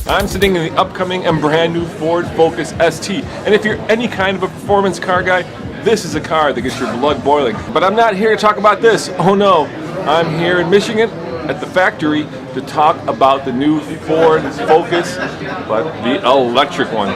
I'm sitting in the upcoming and brand new Ford Focus ST. And if you're any kind of a performance car guy, this is a car that gets your blood boiling. But I'm not here to talk about this. Oh no, I'm here in Michigan at the factory to talk about the new Ford Focus, but the electric one.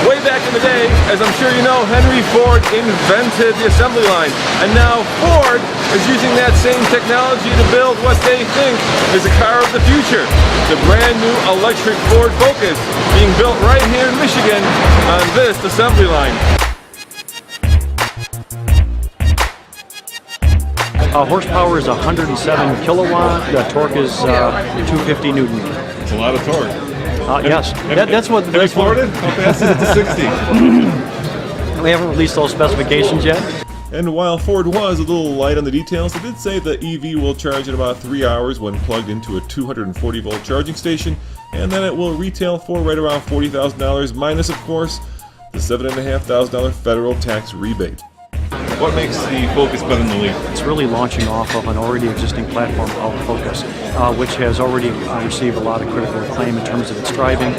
Way back in the day, as I'm sure you know, Henry Ford invented the assembly line. And now Ford is using that same technology to build what they think is a car of the future. The brand new electric Ford Focus being built right here in Michigan on this assembly line. Horsepower is 107 kilowatt, the torque is 250 Newton. It's a lot of torque. Yes, that's what. Have you floored it? How fast is it to 60? We haven't released those specifications yet. And while Ford was a little light on the details, it did say the EV will charge in about 3 hours when plugged into a 240 volt charging station, and then it will retail for right around $40,000 minus, of course, the $7,500 federal tax rebate. What makes the Focus better than the Leaf? It's really launching off of an already existing platform called Focus, which has already received a lot of critical acclaim in terms of its driving,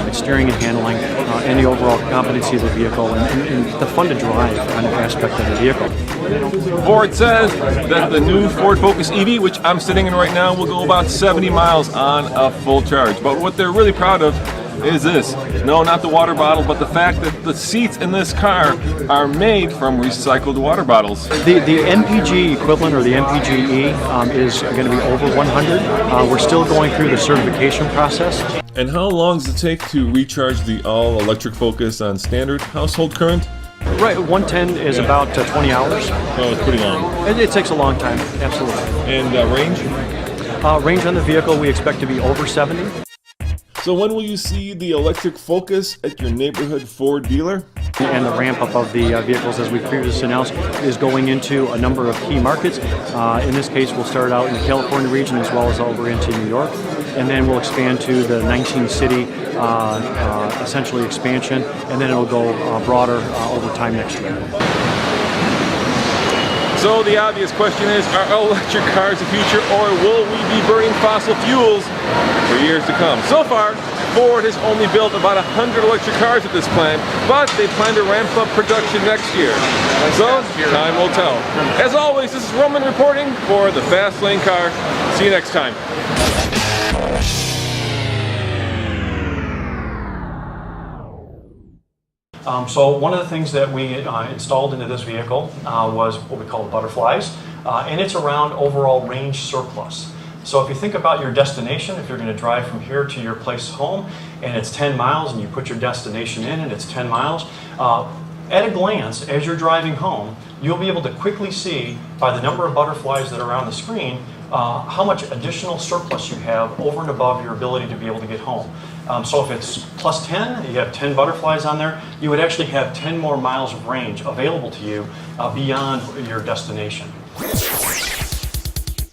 its steering and handling, and the overall competency of the vehicle, and the fun to drive kind of aspect of the vehicle. Ford says that the new Ford Focus EV, which I'm sitting in right now, will go about 70 miles on a full charge. But what they're really proud of is this. No, not the water bottle, but the fact that the seats in this car are made from recycled water bottles. The MPG equivalent, or the MPGe, is going to be over 100. We're still going through the certification process. And how long does it take to recharge the all-electric Focus on standard household current? Right, 110 is about 20 hours. Oh, it's pretty long. It takes a long time, absolutely. And range? Range on the vehicle we expect to be over 70. So when will you see the electric Focus at your neighborhood Ford dealer? And the ramp up of the vehicles, as we previously announced, is going into a number of key markets. In this case, we'll start out in the California region as well as over into New York. And then we'll expand to the 19-city, essentially expansion, and then it'll go broader over time next year. So the obvious question is, are electric cars the future, or will we be burning fossil fuels for years to come? So far, Ford has only built about 100 electric cars at this plant, but they plan to ramp up production next year. So, time will tell. As always, this is Roman reporting for the Fast Lane Car. See you next time. So one of the things that we installed into this vehicle was what we call butterflies, and it's around overall range surplus. So if you think about your destination, if you're going to drive from here to your place home and it's 10 miles and you put your destination in and it's 10 miles, at a glance, as you're driving home, you'll be able to quickly see by the number of butterflies that are on the screen how much additional surplus you have over and above your ability to be able to get home. So if it's plus 10, you have 10 butterflies on there, you would actually have 10 more miles of range available to you beyond your destination.